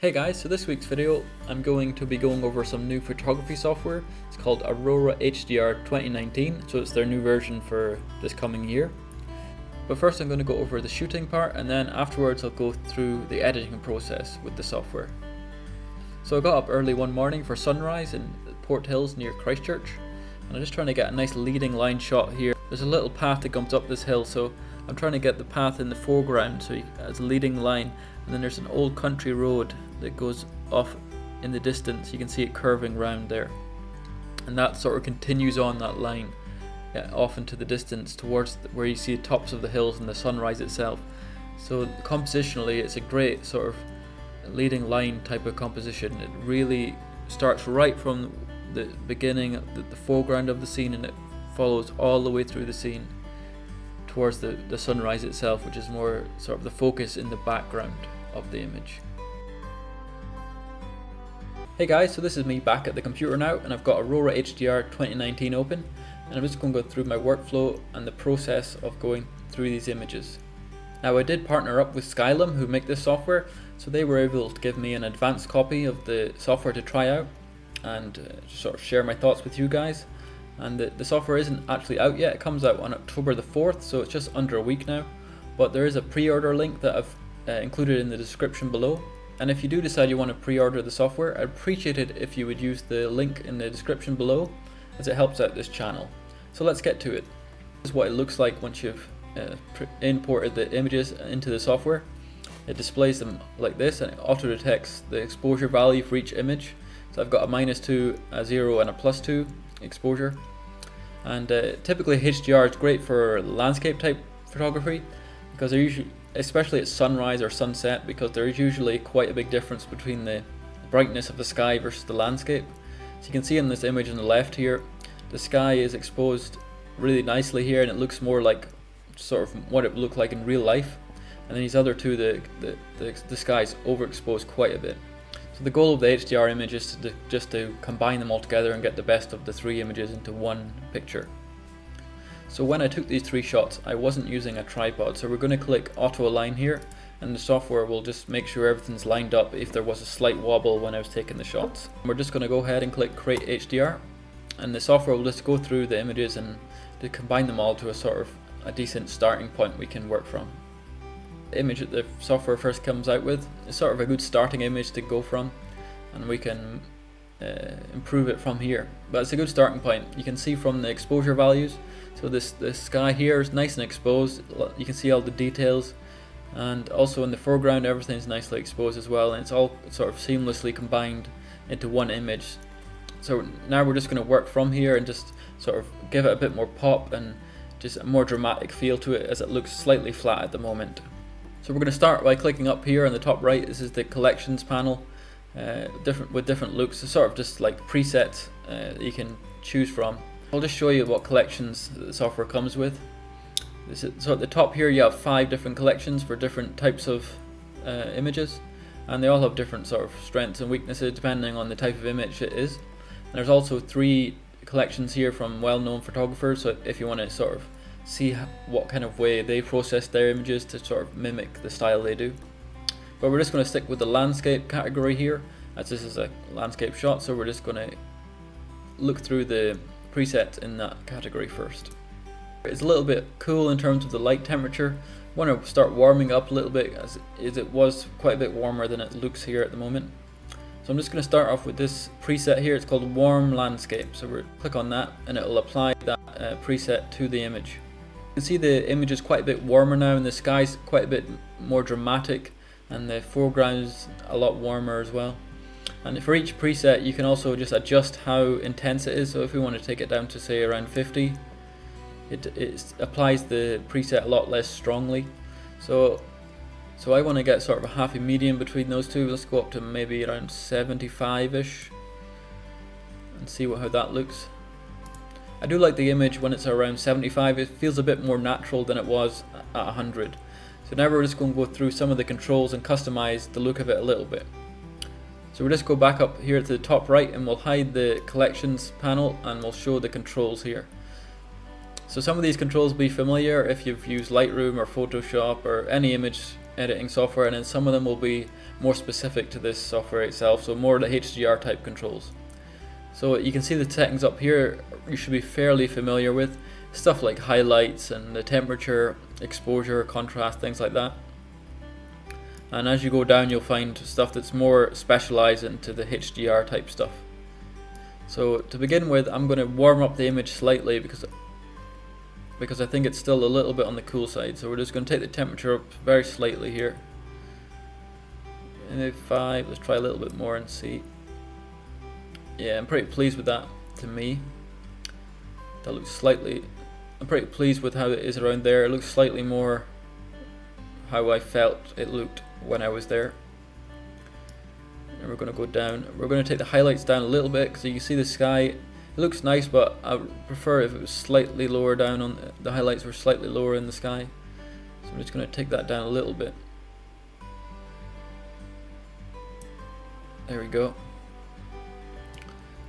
Hey guys, so this week's video I'm going to be going over some new photography software. It's called Aurora HDR 2019, so it's their new version for this coming year. But first I'm going to go over the shooting part, and then afterwards I'll go through the editing process with the software. So I got up early one morning for sunrise in Port Hills near Christchurch, and I'm just trying to get a nice leading line shot here. There's a little path that comes up this hill, so I'm trying to get the path in the foreground so as a leading line, and then there's an old country road that goes off in the distance. You can see it curving round there, and that sort of continues on that line off into the distance towards where you see the tops of the hills and the sunrise itself. So compositionally it's a great sort of leading line type of composition. It really starts right from the beginning, the foreground of the scene, and it follows all the way through the scene towards the sunrise itself, which is more sort of the focus in the background of the image. Hey guys, so this is me back at the computer now, and I've got Aurora HDR 2019 open, and I'm just going to go through my workflow and the process of going through these images. Now I did partner up with Skylum, who make this software, so they were able to give me an advanced copy of the software to try out and sort of share my thoughts with you guys. And the software isn't actually out yet. It comes out on October the 4th, so it's just under a week now, but there is a pre-order link that I've included in the description below. And if you do decide you want to pre-order the software, I'd appreciate it if you would use the link in the description below, as it helps out this channel. So let's get to it. This is what it looks like once you've imported the images into the software. It displays them like this, and it auto detects the exposure value for each image. So I've got a -2, a 0 and a +2 exposure. And typically HDR is great for landscape type photography, because they're usually, especially at sunrise or sunset, because there is usually quite a big difference between the brightness of the sky versus the landscape. So you can see in this image on the left here, the sky is exposed really nicely here, and it looks more like sort of what it would look like in real life. And then these other two, the sky is overexposed quite a bit. So the goal of the HDR image is just to combine them all together and get the best of the three images into one picture. So when I took these three shots, I wasn't using a tripod, so we're going to click auto align here, and the software will just make sure everything's lined up if there was a slight wobble when I was taking the shots. We're just going to go ahead and click create HDR, and the software will just go through the images and to combine them all to a sort of a decent starting point we can work from. The image that the software first comes out with is sort of a good starting image to go from, and we can improve it from here. But it's a good starting point. You can see from the exposure values, so this sky here is nice and exposed. You can see all the details, and also in the foreground everything's nicely exposed as well, and it's all sort of seamlessly combined into one image. So now we're just going to work from here and just sort of give it a bit more pop and just a more dramatic feel to it, as it looks slightly flat at the moment. So we're going to start by clicking up here on the top right. This is the collections panel, with different looks. It's sort of just like presets that you can choose from. I'll just show you what collections the software comes with. So at the top here you have 5 different collections for different types of images, and they all have different sort of strengths and weaknesses depending on the type of image it is. And there's also 3 collections here from well-known photographers, so if you want to sort of see what kind of way they process their images to sort of mimic the style they do. But we're just going to stick with the landscape category here, as this is a landscape shot, so we're just going to look through the presets in that category first. It's a little bit cool in terms of the light temperature. I want to start warming up a little bit, as it was quite a bit warmer than it looks here at the moment. So I'm just going to start off with this preset here. It's called Warm Landscape, so we'll click on that and it will apply that preset to the image. You can see the image is quite a bit warmer now, and the sky's quite a bit more dramatic, and the foreground's a lot warmer as well. And for each preset you can also just adjust how intense it is. So if we want to take it down to say around 50, it applies the preset a lot less strongly. So I want to get sort of a happy medium between those two. Let's go up to maybe around 75ish and see how that looks. I do like the image when it's around 75. It feels a bit more natural than it was at 100. So now we're just going to go through some of the controls and customize the look of it a little bit. So we'll just go back up here to the top right, and we'll hide the collections panel, and we'll show the controls here. So some of these controls will be familiar if you've used Lightroom or Photoshop or any image editing software, and then some of them will be more specific to this software itself, so more the HDR type controls. So you can see the settings up here you should be fairly familiar with, stuff like highlights and the temperature, exposure, contrast, things like that. And as you go down you'll find stuff that's more specialized into the HDR type stuff. So to begin with, I'm going to warm up the image slightly because I think it's still a little bit on the cool side. So we're just going to take the temperature up very slightly here. Maybe 5, let's try a little bit more and see. Yeah, I'm pretty pleased with that to me. That looks slightly, I'm pretty pleased with how it is around there. It looks slightly more how I felt it looked when I was there. And we're going to go down. We're going to take the highlights down a little bit so you can see the sky. It looks nice, but I would prefer if it was slightly lower down on the highlights were slightly lower in the sky. So I'm just going to take that down a little bit. There we go.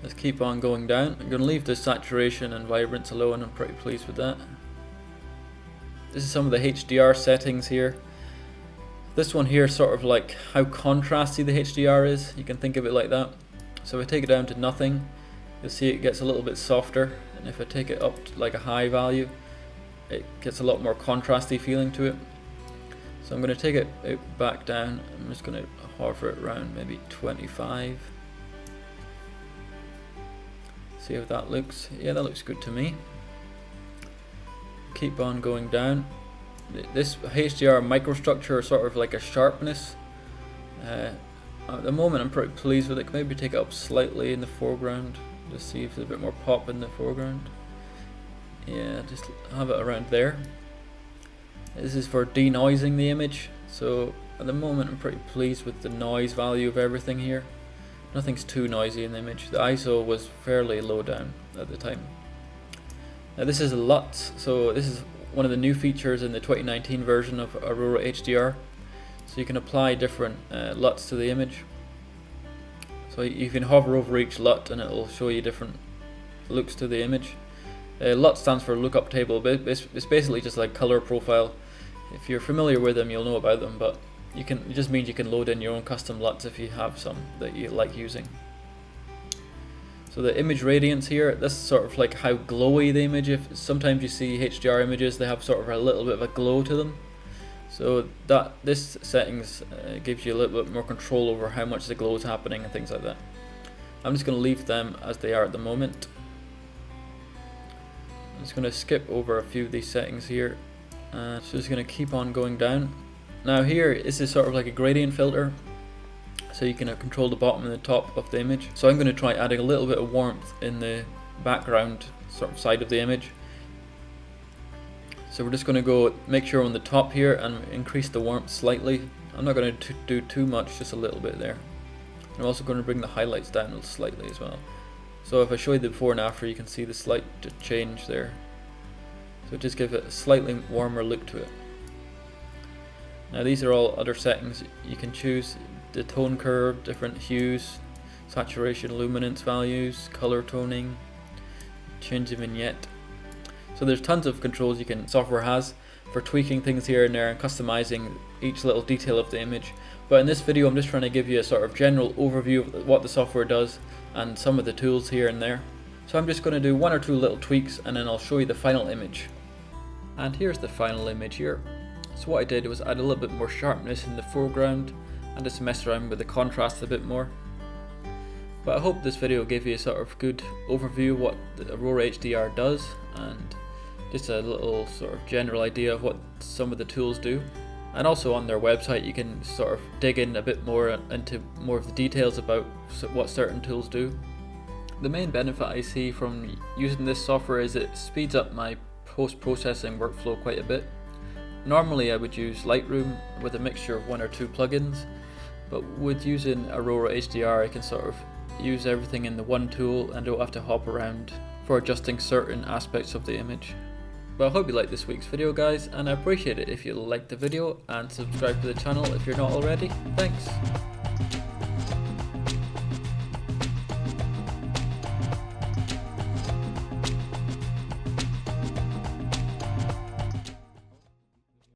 Let's keep on going down. I'm going to leave the saturation and vibrance alone. I'm pretty pleased with that. This is some of the HDR settings here. This one here is sort of like how contrasty the HDR is. You can think of it like that. So if I take it down to nothing, you'll see it gets a little bit softer. And if I take it up to like a high value, it gets a lot more contrasty feeling to it. So I'm going to take it back down. I'm just going to hover it around maybe 25. See how that looks. Yeah, that looks good to me. Keep on going down. This HDR microstructure is sort of like a sharpness. At the moment I'm pretty pleased with it. Maybe take it up slightly in the foreground. Just see if there's a bit more pop in the foreground. Yeah, just have it around there. This is for denoising the image. So at the moment I'm pretty pleased with the noise value of everything here. Nothing's too noisy in the image. The ISO was fairly low down at the time. Now this is a LUTs, so this is one of the new features in the 2019 version of Aurora HDR. So you can apply different LUTs to the image. So you can hover over each LUT and it will show you different looks to the image. LUT stands for lookup table, but it's basically just like color profile. If you're familiar with them, you'll know about them, but it just means you can load in your own custom LUTs if you have some that you like using. So the image radiance here, this is sort of like how glowy the image is. Sometimes you see HDR images, they have sort of a little bit of a glow to them. So this settings gives you a little bit more control over how much the glow is happening and things like that. I'm just going to leave them as they are at the moment. I'm just going to skip over a few of these settings here. And so just going to keep on going down. Now here, this is sort of like a gradient filter. So you can control the bottom and the top of the image. So I'm going to try adding a little bit of warmth in the background sort of side of the image. So we're just going to go make sure on the top here and increase the warmth slightly. I'm not going to do too much, just a little bit there. I'm also going to bring the highlights down slightly as well. So if I show you the before and after, you can see the slight change there. So just give it a slightly warmer look to it. Now these are all other settings you can choose. The tone curve, different hues, saturation, luminance values, color toning, change the vignette. So there's tons of controls software has for tweaking things here and there and customizing each little detail of the image. But in this video I'm just trying to give you a sort of general overview of what the software does and some of the tools here and there. So I'm just going to do one or two little tweaks and then I'll show you the final image. And here's the final image here. So what I did was add a little bit more sharpness in the foreground and just mess around with the contrast a bit more. But I hope this video gave you a sort of good overview of what the Aurora HDR does and just a little sort of general idea of what some of the tools do. And also on their website you can sort of dig in a bit more into more of the details about what certain tools do. The main benefit I see from using this software is it speeds up my post-processing workflow quite a bit. Normally I would use Lightroom with a mixture of one or two plugins, but with using Aurora HDR I can sort of use everything in the one tool and don't have to hop around for adjusting certain aspects of the image. But I hope you liked this week's video guys, and I appreciate it if you liked the video and subscribe to the channel if you're not already. Thanks!